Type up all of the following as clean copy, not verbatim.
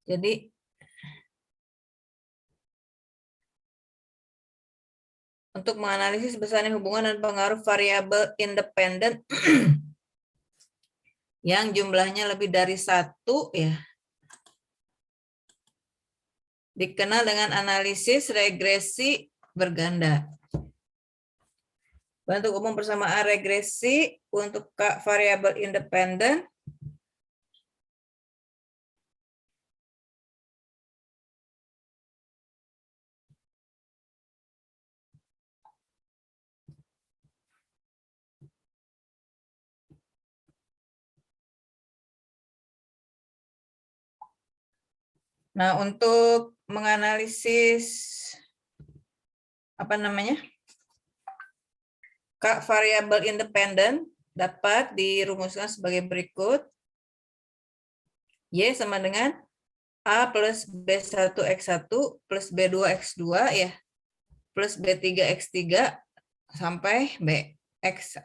Jadi untuk menganalisis besarnya hubungan dan pengaruh variabel independen yang jumlahnya lebih dari 1 ya, dikenal dengan analisis regresi berganda. Bentuk umum persamaan regresi untuk variabel independen Nah, untuk menganalisis variabel independen dapat dirumuskan sebagai berikut. Y sama dengan A plus B1X1 plus B2X2 ya, plus B3X3 sampai BX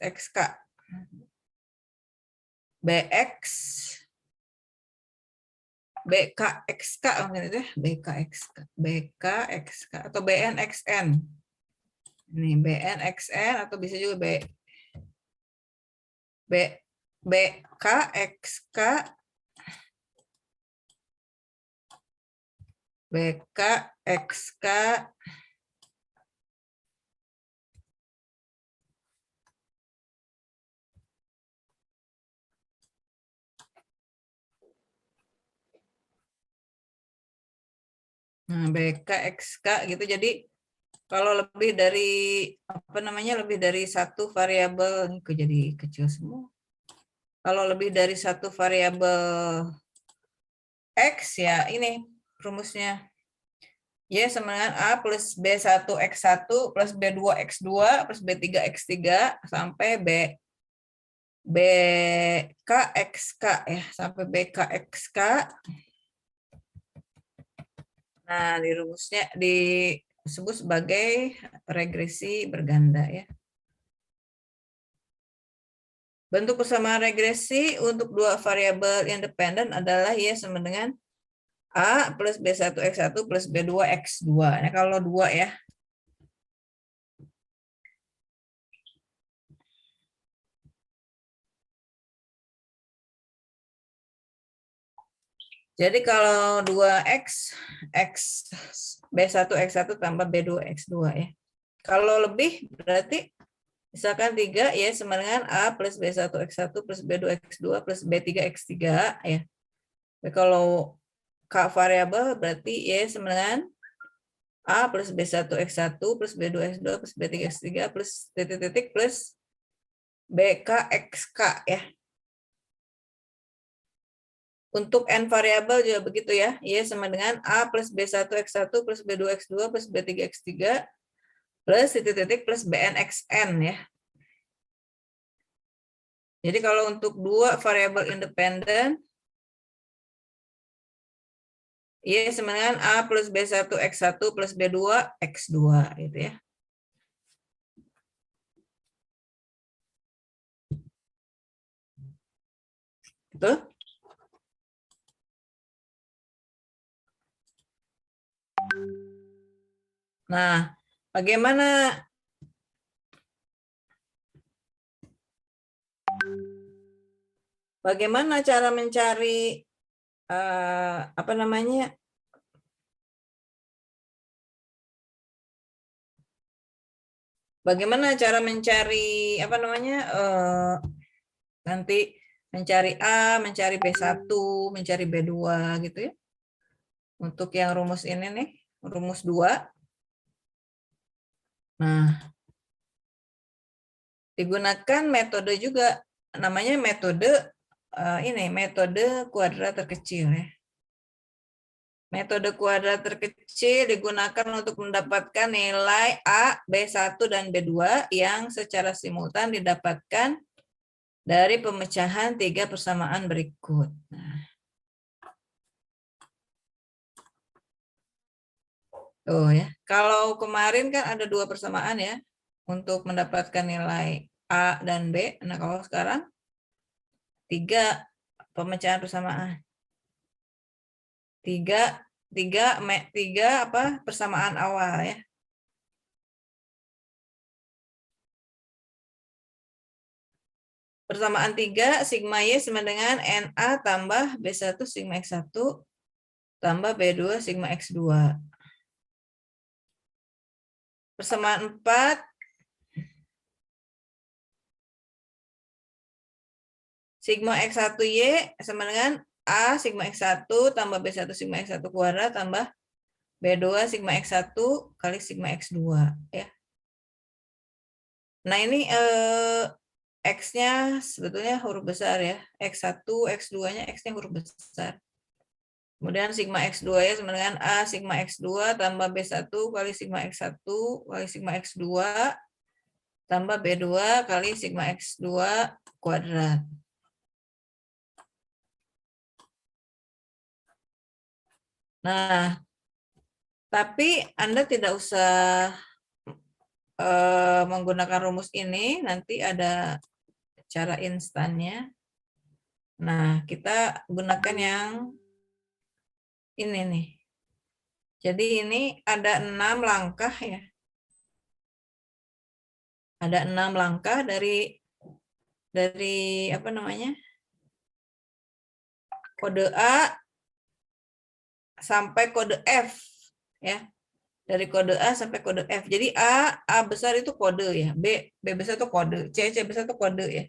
XK. BX BKXK mungkin itu ya, BKXK atau BNXN. Ini BNXN atau bisa juga BKXK BKXK BKXK gitu. Jadi kalau lebih dari lebih dari satu variabel, ini jadi kecil semua. Kalau lebih dari satu variabel X ya ini rumusnya. Y sama dengan A plus B1X1 plus B2X2 plus B3X3 sampai BKXK ya, sampai BKXK. Nah, di rumusnya disebut sebagai regresi berganda ya. Bentuk persamaan regresi untuk dua variabel independen adalah Y sama dengan A plus B1X1 plus B2X2. Nah, kalau 2 ya. Jadi kalau 2X, B1X1 tambah B2X2 ya. Kalau lebih berarti misalkan 3 ya sama dengan A plus B1X1 plus B2X2 plus B3X3 ya. Kalau K variabel berarti Y sama dengan A plus B1X1 plus B2X2 plus B3X3 plus titik-titik plus BKXK ya. Untuk N variabel juga begitu ya. Y sama dengan A plus B1X1 plus B2X2 plus B3X3 plus titik-titik plus BNXN ya. Jadi kalau untuk dua variabel independen, Y sama dengan A plus B1X1 plus B2X2 gitu ya. Betul? Nah, bagaimana cara mencari bagaimana cara mencari nanti mencari A, mencari B1, mencari B2 gitu ya. Untuk yang rumus ini nih, rumus 2. Nah, digunakan metode juga, namanya metode metode kuadrat terkecil ya. Metode kuadrat terkecil digunakan untuk mendapatkan nilai A, B1 dan B2 yang secara simultan didapatkan dari pemecahan 3 persamaan berikut. Nah, tuh ya. Kalau kemarin kan ada 2 persamaan ya untuk mendapatkan nilai A dan B. Nah, kalau sekarang 3 pemecahan persamaan. Tiga apa persamaan awal ya. Persamaan 3 sigma Y sama dengan NA tambah B1 sigma X1 tambah B2 sigma X2. Persamaan 4 sigma X1Y sama dengan A sigma X1 tambah B1 sigma X1 kuadrat tambah B2 sigma X1 kali sigma X2 ya. Nah, ini X-nya sebetulnya huruf besar ya. X1, X2-nya X-nya huruf besar. Kemudian sigma X2 ya sama dengan A sigma X2 tambah B1 kali sigma X1 kali sigma X2 tambah B2 kali sigma X2 kuadrat. Nah, tapi Anda tidak usah menggunakan rumus ini, nanti ada cara instannya. Nah, kita gunakan yang ini nih. Jadi ini ada 6 langkah ya. Ada 6 langkah dari apa namanya? Kode A sampai kode F ya. Dari kode A sampai kode F. Jadi A besar itu kode ya. B besar itu kode. C besar itu kode ya.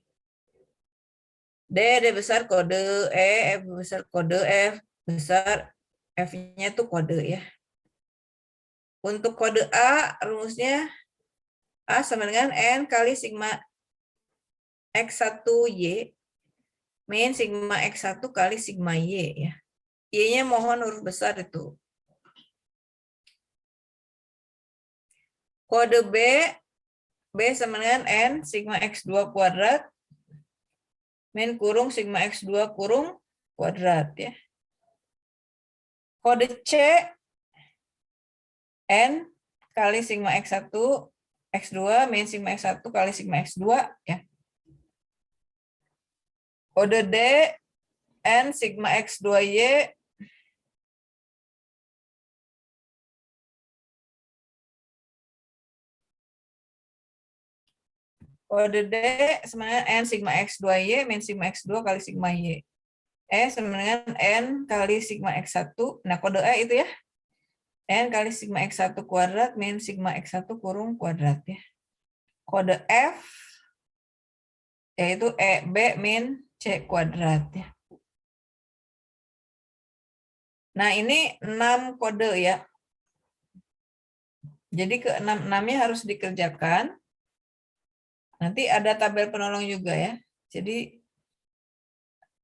D besar kode, F besar kode, F besar, F-nya itu kode ya. Untuk kode A, rumusnya A sama dengan N kali sigma X1Y min sigma X1 kali sigma Y ya. Y-nya mohon huruf besar itu. Kode B sama dengan N sigma X2 kuadrat min kurung sigma X2 kurung kuadrat ya. Kode C N kali sigma X1 X2 min sigma X1 kali sigma X2 ya. Kode D N sigma X2Y kode D sama dengan N sigma X2Y min sigma X2 kali sigma Y. Sama dengan N kali sigma X1. Nah, kode E itu ya. N kali sigma X1 kuadrat min sigma X1 kurung kuadrat ya. Kode F yaitu B min C kuadrat ya. Nah, ini 6 kode ya. Jadi ke 6-6-nya harus dikerjakan. Nanti ada tabel penolong juga ya. Jadi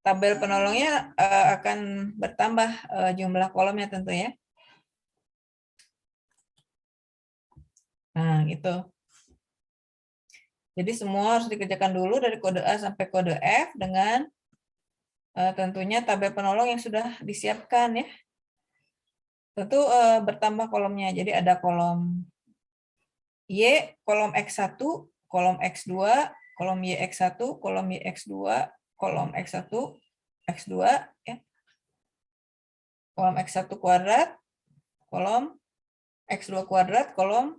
tabel penolongnya akan bertambah jumlah kolomnya tentu ya. Nah, gitu. Jadi semua harus dikerjakan dulu dari kode A sampai kode F dengan tentunya tabel penolong yang sudah disiapkan ya. Tentu bertambah kolomnya. Jadi ada kolom Y, kolom X1, kolom X2, kolom YX1, kolom YX2, kolom X1, X2 ya. Kolom X1 kuadrat, kolom X2 kuadrat, kolom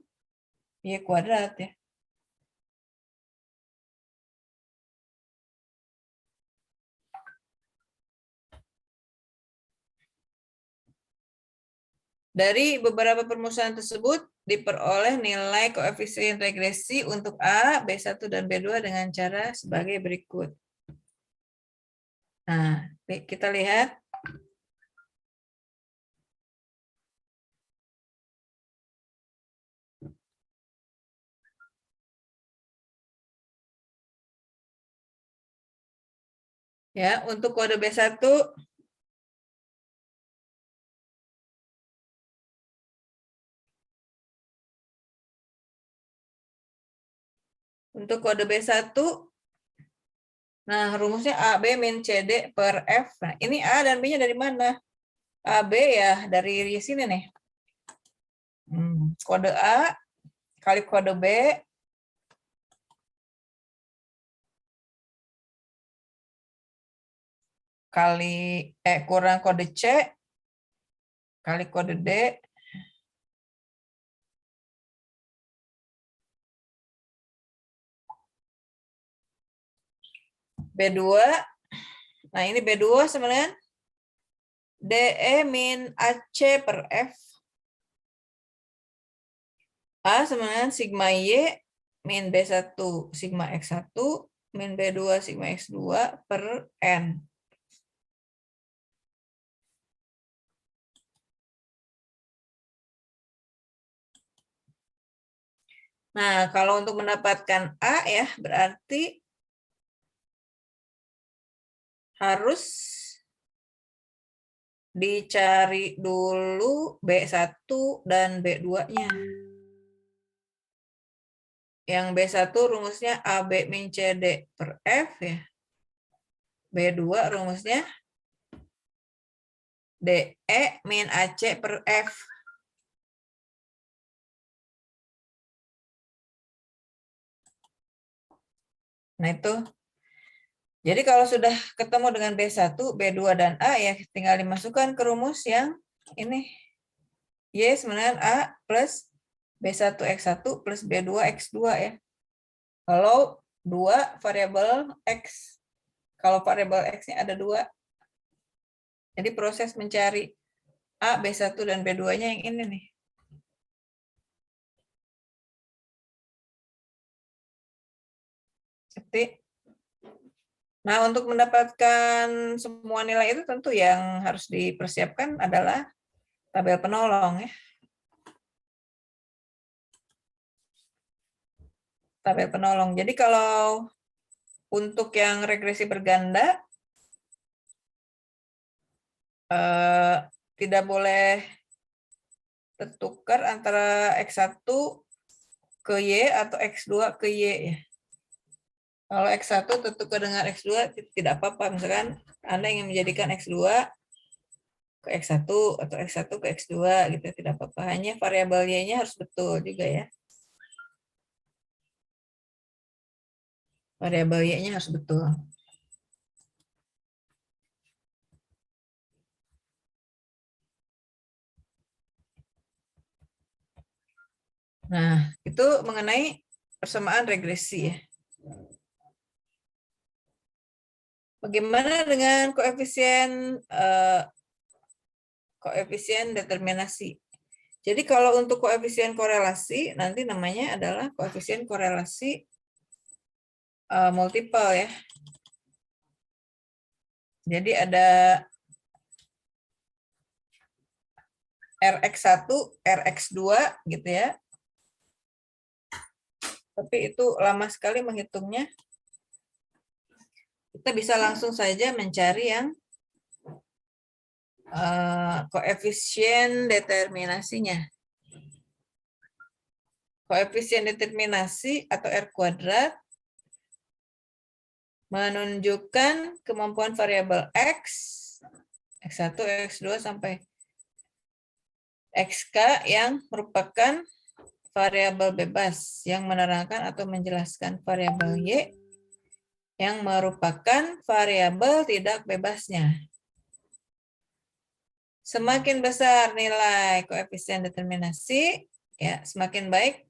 Y kuadrat ya. Dari beberapa permusuhan tersebut diperoleh nilai koefisien regresi untuk A, B1 dan B2 dengan cara sebagai berikut. Nah, kita lihat. Ya, untuk kode B1 untuk kode B1 nah rumusnya AB min CD per F. Nah, ini A dan B-nya dari mana? AB ya dari sini nih. Kode A kali kode B kali kurang kode C kali kode D B2. Nah, ini B2 sebenarnya DE min AC per F. A sebenarnya sigma Y min B1 sigma X1 min B2 sigma X2 per N. Nah, kalau untuk mendapatkan A ya, berarti harus dicari dulu B1 dan B2-nya. Yang B1 rumusnya AB min CD per F ya. B2 rumusnya DE min AC per F. Nah, itu. Jadi kalau sudah ketemu dengan B1, B2, dan A, ya tinggal dimasukkan ke rumus yang ini. Y sebenarnya A plus B1 X1 plus B2 X2 ya. Kalau 2 variabel X. Kalau variabel X-nya ada 2. Jadi proses mencari A, B1, dan B2-nya yang ini nih. Seperti Nah, untuk mendapatkan semua nilai itu tentu yang harus dipersiapkan adalah tabel penolong ya. Tabel penolong. Jadi kalau untuk yang regresi berganda tidak boleh tertukar antara X1 ke Y atau X2 ke Y ya. Kalau X1 tertukar dengan X2 tidak apa-apa. Misalkan Anda ingin menjadikan X2 ke X1 atau X1 ke X2 gitu, tidak apa-apa. Hanya variabel Y-nya harus betul juga ya. Variabel Y-nya harus betul. Nah, itu mengenai persamaan regresi ya. Bagaimana dengan koefisien determinasi? Jadi kalau untuk koefisien korelasi, nanti namanya adalah koefisien korelasi multiple ya. Jadi ada Rx1, Rx2 gitu ya. Tapi itu lama sekali menghitungnya. Kita bisa langsung saja mencari yang koefisien determinasinya. Koefisien determinasi atau R kuadrat menunjukkan kemampuan variabel X, X1, X2, sampai XK yang merupakan variabel bebas yang menerangkan atau menjelaskan variabel Y yang merupakan variabel tidak bebasnya. Semakin besar nilai koefisien determinasi, ya, semakin baik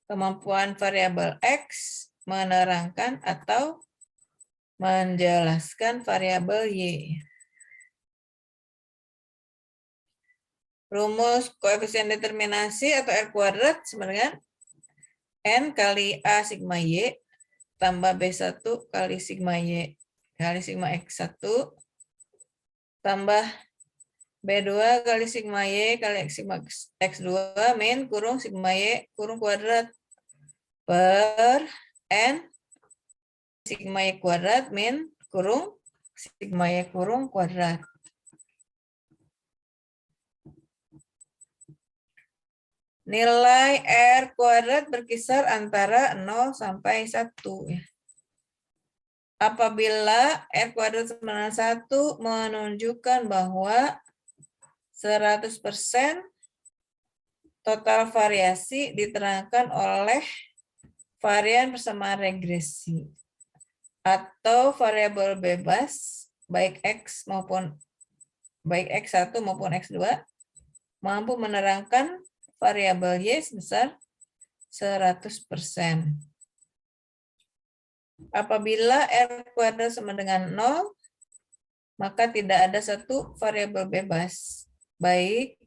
kemampuan variabel X menerangkan atau menjelaskan variabel Y. Rumus koefisien determinasi atau R kuadrat sebenarnya N kali A sigma Y tambah B1 kali sigma Y kali sigma X1 tambah B2 kali sigma Y kali sigma X2 min kurung sigma Y kurung kuadrat per N sigma Y kuadrat min kurung sigma Y kurung kuadrat. Nilai R kuadrat berkisar antara 0 sampai 1 ya. Apabila R kuadrat sama dengan 1 menunjukkan bahwa 100% total variasi diterangkan oleh varian persamaan regresi atau variabel bebas baik X1 maupun X2 mampu menerangkan variabel Y sebesar 100%. Apabila R² sama dengan 0, maka tidak ada satu variabel bebas, baik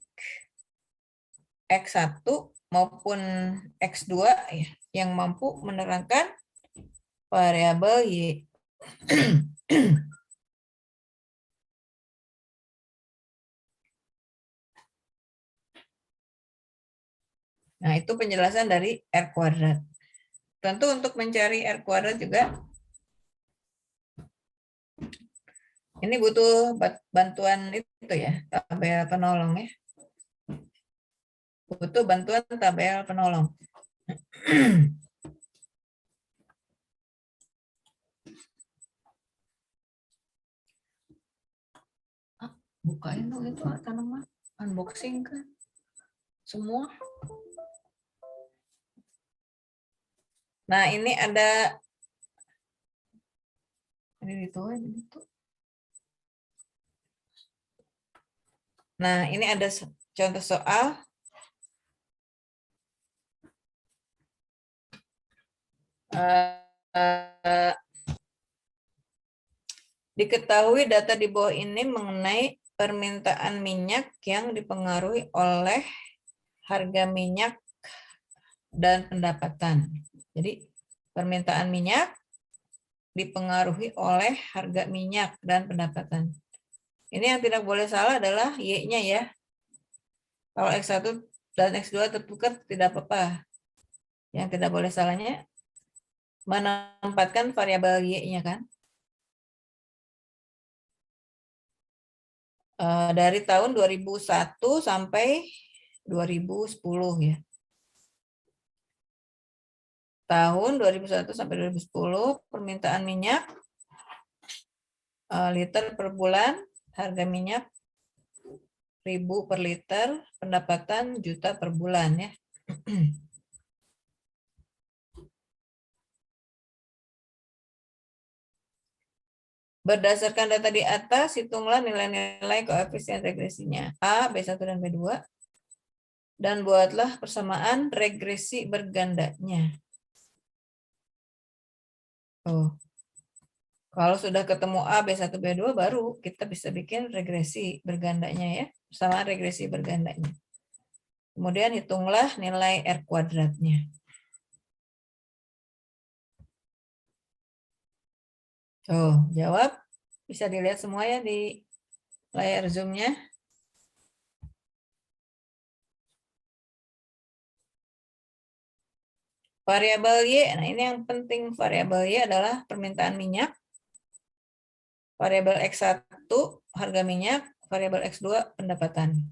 X1 maupun X2 ya, yang mampu menerangkan variabel Y. Nah, itu penjelasan dari R². Tentu untuk mencari R² juga, ini butuh bantuan itu ya, tabel penolong ya. Butuh bantuan tabel penolong. Bukain dong itu tanaman, unboxing kan semua. Nah, ini ada itu. Nah, ini ada contoh soal. Diketahui data di bawah ini mengenai permintaan minyak yang dipengaruhi oleh harga minyak dan pendapatan. Jadi, permintaan minyak dipengaruhi oleh harga minyak dan pendapatan. Ini yang tidak boleh salah adalah Y-nya ya. Kalau X1 dan X2 tertukar tidak apa-apa. Yang tidak boleh salahnya menempatkan variabel Y-nya kan. Dari tahun 2001 sampai 2010 ya. Tahun 2001 sampai 2010 permintaan minyak liter per bulan, harga minyak 1.000 per liter, pendapatan juta per bulan ya. Berdasarkan data di atas, hitunglah nilai-nilai koefisien regresinya A, B1 dan B2 dan buatlah persamaan regresi bergandanya. Oh. Kalau sudah ketemu A, B1, B2, baru kita bisa bikin regresi bergandanya ya. Persamaan regresi bergandanya. Kemudian hitunglah nilai R²-nya. Tuh, jawab. Bisa dilihat semua ya di layar Zoom-nya. Variabel Y, nah ini yang penting. Variabel Y adalah permintaan minyak. Variabel X1 harga minyak, variabel X2 pendapatan.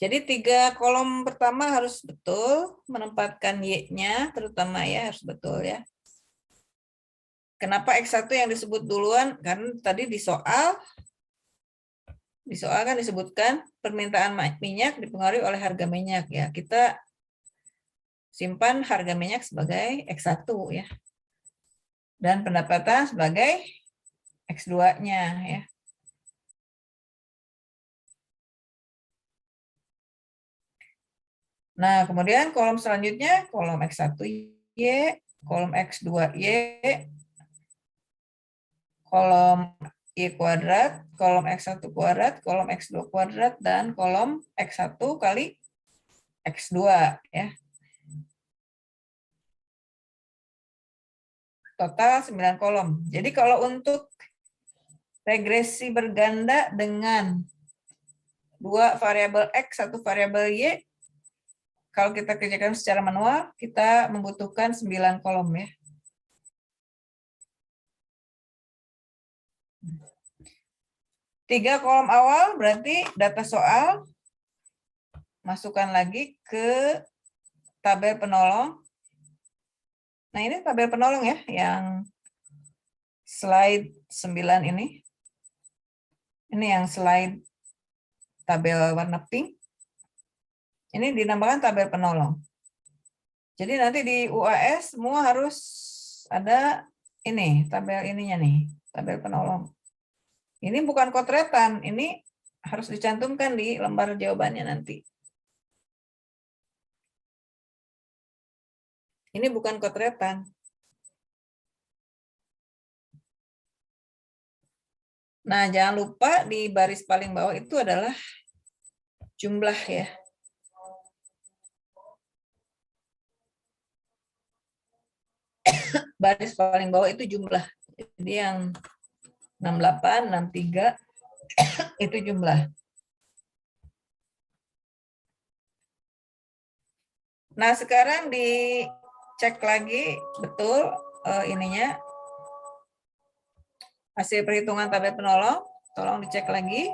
Jadi 3 kolom pertama harus betul, menempatkan Y-nya terutama ya harus betul ya. Kenapa X1 yang disebut duluan? Karena tadi di soal kan disebutkan permintaan minyak dipengaruhi oleh harga minyak ya. Kita simpan harga minyak sebagai X1 ya. Dan pendapatan sebagai X2-nya ya. Nah, kemudian kolom selanjutnya kolom X1Y, kolom X2Y, kolom Y kuadrat, kolom X1 kuadrat, kolom X2 kuadrat, dan kolom X1 kali X2 ya. Total 9 kolom. Jadi kalau untuk regresi berganda dengan 2 variabel X, 1 variabel Y, kalau kita kerjakan secara manual, kita membutuhkan 9 kolom ya. Tiga kolom awal berarti data soal, masukkan lagi ke tabel penolong. Nah ini tabel penolong ya, yang slide 9 ini. Ini yang slide tabel warna pink. Ini dinamakan tabel penolong. Jadi nanti di UAS semua harus ada ini, tabel ininya nih. tabel penolong. Ini bukan kotretan, ini harus dicantumkan di lembar jawabannya nanti. Ini bukan kotretan. Nah, jangan lupa di baris paling bawah itu adalah jumlah ya. Baris paling bawah itu jumlah. Jadi yang 68, 63 itu jumlah. Nah, sekarang dicek lagi betul ininya hasil perhitungan tabel penolong. Tolong dicek lagi.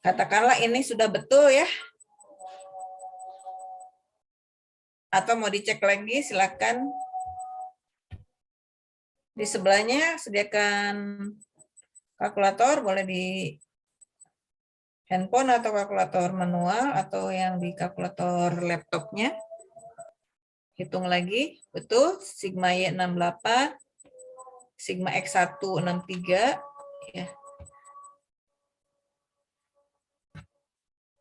Katakanlah ini sudah betul ya. Atau mau dicek lagi, silakan. Di sebelahnya sediakan kalkulator, boleh di handphone atau kalkulator manual atau yang di kalkulator laptopnya. Hitung lagi, betul, sigma Y 68, sigma X1 63, ya.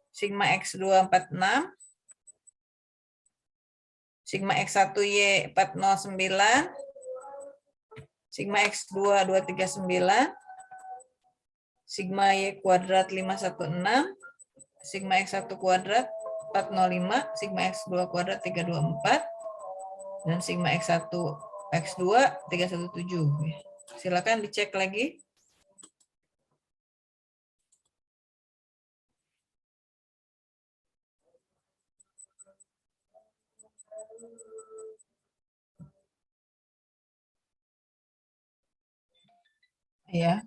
Sigma X2 46, sigma X1Y 409, sigma X2 239, sigma Y kuadrat 516, sigma X1 kuadrat 405, sigma X2 kuadrat 324, dan sigma X1 X2 317. Silakan dicek lagi. Ya.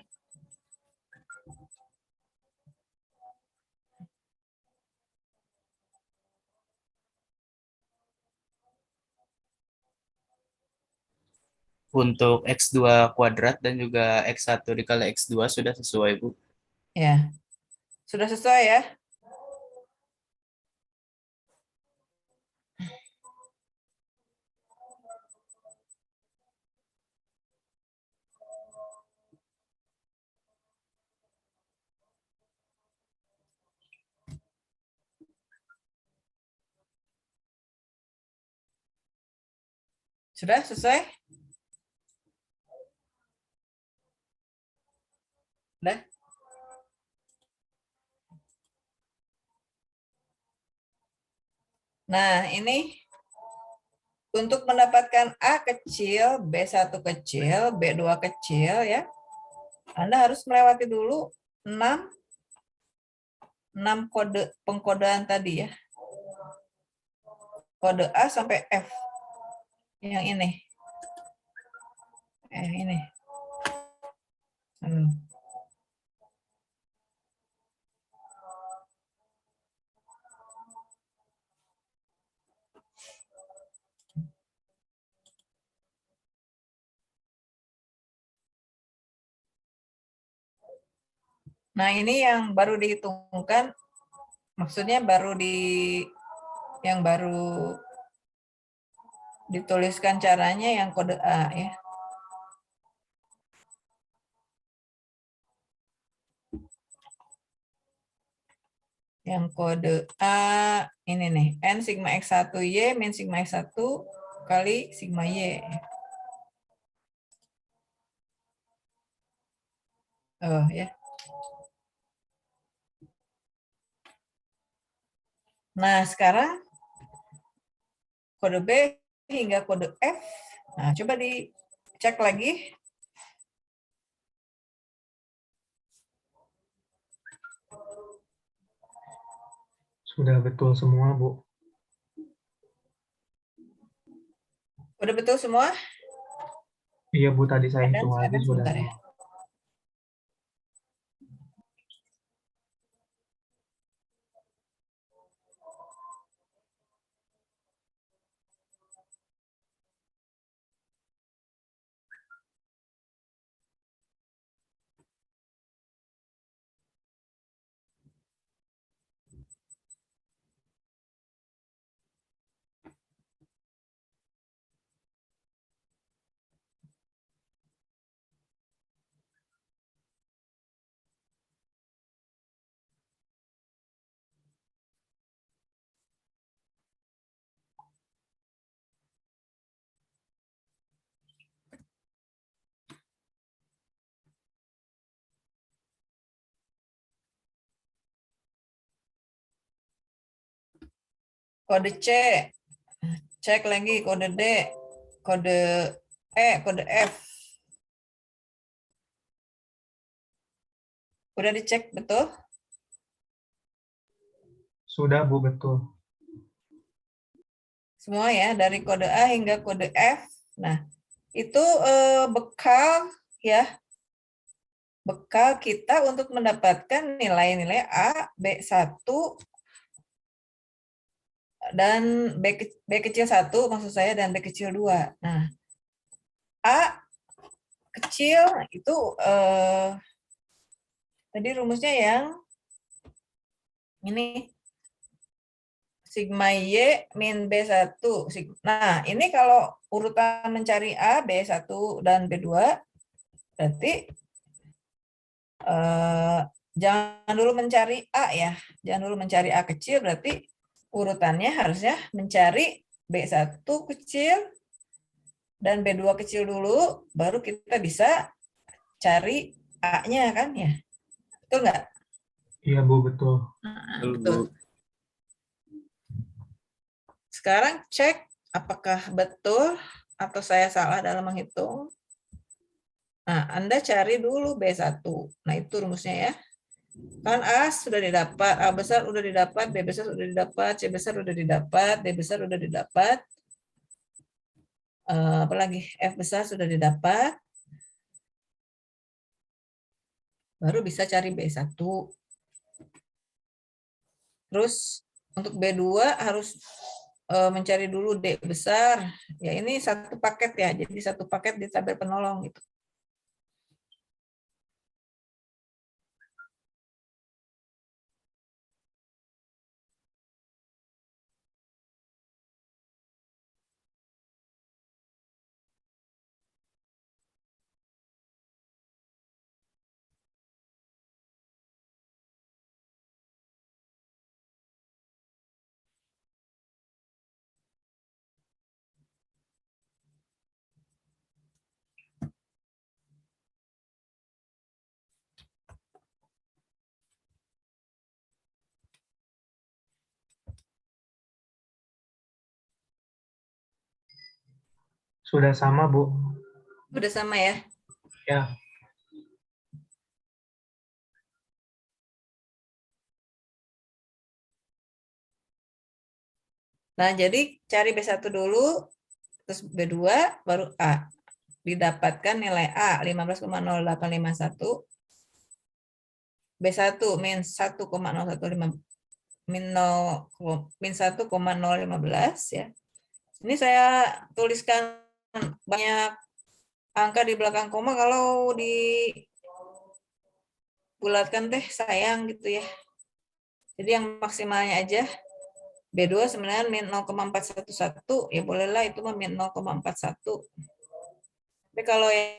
Untuk X2 kuadrat dan juga X1 dikali X2 sudah sesuai, Bu. Ya. Sudah sesuai ya? Sudah sesuai? Sudah? Nah, ini untuk mendapatkan A kecil, B1 kecil, B2 kecil ya. Anda harus melewati dulu 6 kode pengkodean tadi ya. Kode A sampai F. Yang ini. Ini. Nah, ini yang baru dihitungkan, maksudnya yang baru dituliskan caranya yang kode A ya. Yang kode A ini nih, N sigma X1Y min sigma X1 kali sigma Y. Oh ya. Nah, sekarang kode B hingga kode F. Nah, coba dicek lagi. Sudah betul semua, Bu. Udah betul semua? Iya, Bu, tadi saya hitung lagi sudah Sebentar ya. semua. kode C, cek lagi kode D, kode E, kode F. Udah dicek betul? Sudah, Bu, betul. Semua ya, dari kode A hingga kode F. Nah, itu bekal ya, bekal kita untuk mendapatkan nilai-nilai A, B1, dan B kecil 1 maksud saya, dan B kecil 2. Nah, A kecil itu tadi rumusnya yang ini, sigma Y min B1. Nah, ini kalau urutan mencari A, B1, dan B2, berarti jangan dulu mencari A ya. Jangan dulu mencari A kecil, berarti urutannya harusnya mencari B1 kecil dan B2 kecil dulu, baru kita bisa cari A-nya kan ya. Betul nggak? Iya, Bu, betul. Betul. Sekarang cek apakah betul atau saya salah dalam menghitung. Nah, Anda cari dulu B1. Nah, itu rumusnya ya. Kan A sudah didapat, A besar sudah didapat, B besar sudah didapat, C besar sudah didapat, D besar sudah didapat. Apalagi F besar sudah didapat. Baru bisa cari B1. Terus untuk B2 harus mencari dulu D besar. Ya, ini satu paket ya. Jadi satu paket di tabel penolong gitu. Sudah sama, Bu. Udah sama ya. Ya, Nah, jadi cari B1 dulu, terus B2, baru A. Didapatkan nilai A 15,0851, B1 min 1,0115, min 1,015 ya. Ini saya tuliskan banyak angka di belakang koma, kalau dibulatkan teh sayang gitu ya. Jadi yang maksimalnya aja. B2 sebenarnya min 0,411, ya bolehlah itu mah min 0,41. Tapi kalau yang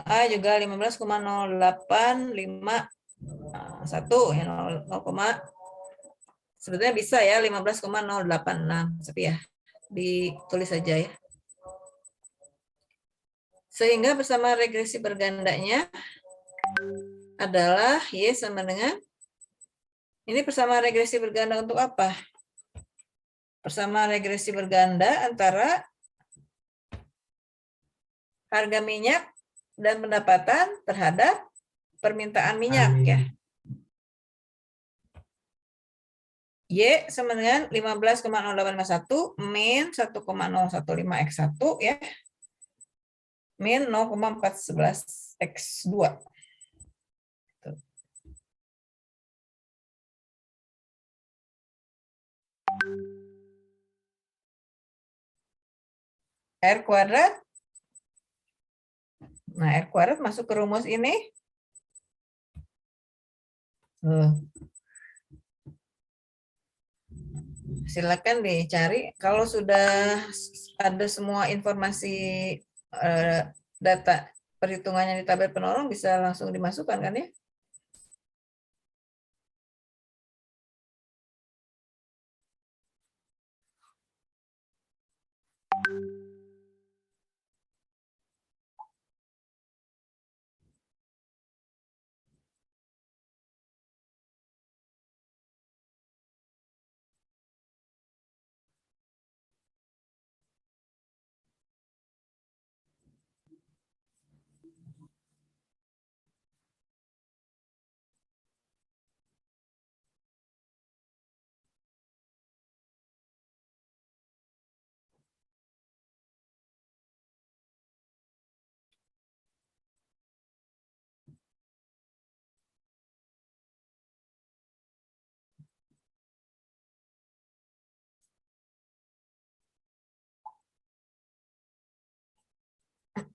A juga 15,0851 ya, 0, sebetulnya bisa ya 15,086, tapi ya ditulis saja ya. Sehingga bersama regresi bergandanya adalah Y sama dengan, ini bersama regresi berganda untuk apa? Bersama regresi berganda antara harga minyak dan pendapatan terhadap permintaan minyak amin. ya. Y sama dengan 15,0851 min 1,015 X1 ya. Min 0,411 X2. R kuadrat. Nah, R kuadrat masuk ke rumus ini. Silakan dicari. Kalau sudah ada semua informasi data perhitungannya di tabel penolong, bisa langsung dimasukkan kan ya? Nggak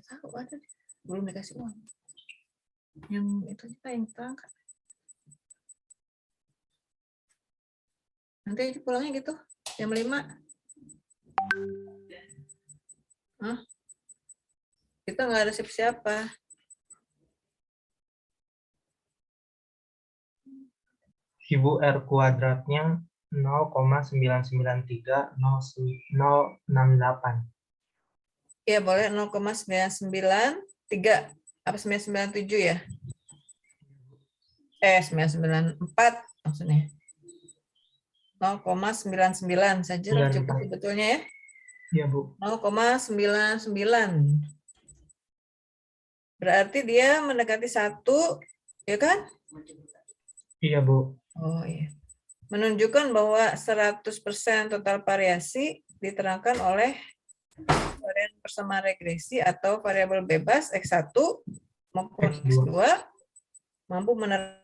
tahu ada, belum dikasih uang. Yang itu kita yang terangkat. Nanti pulangnya gitu, jam 5. Hah? Kita nggak ada siapa-siapa. Ibu R kuadratnya 0,9930068. Ya boleh 0,993 apa 997 ya? 994 maksudnya. 0,99 saja cukup 94. sebetulnya ya. Iya, Bu. 0,99. Berarti dia mendekati 1, ya kan? Iya, Bu. Oh iya. Menunjukkan bahwa 100% total variasi diterangkan oleh varian persamaan regresi atau variabel bebas X1 maupun X2. X2 mampu menerangkan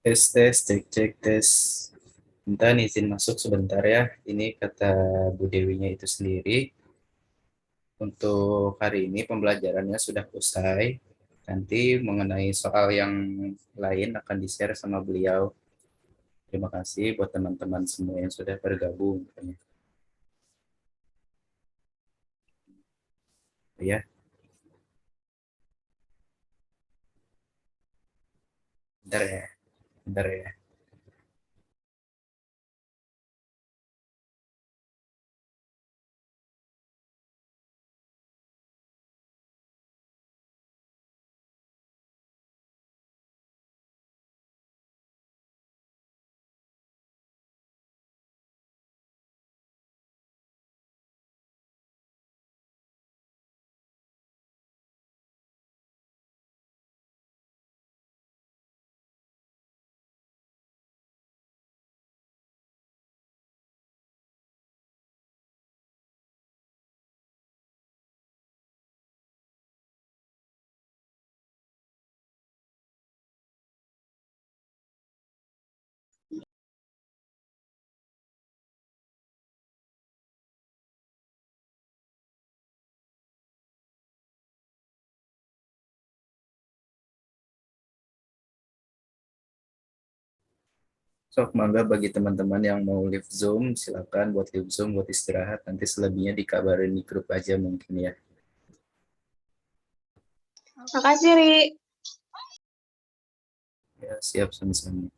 Tes, tes, cek, cek, tes. Intan izin masuk sebentar ya. Ini kata Bu Dewinya itu sendiri. Untuk hari ini pembelajarannya sudah usai. Nanti mengenai soal yang lain akan di-share sama beliau. Terima kasih buat teman-teman semua yang sudah bergabung. Ya, bentar ya, bentar ya. Sok, mangga bagi teman-teman yang mau live Zoom, silakan buat live Zoom, buat istirahat. Nanti selebihnya dikabarin di grup aja mungkin ya. Makasih, Ri. Ya, siap sama-sama.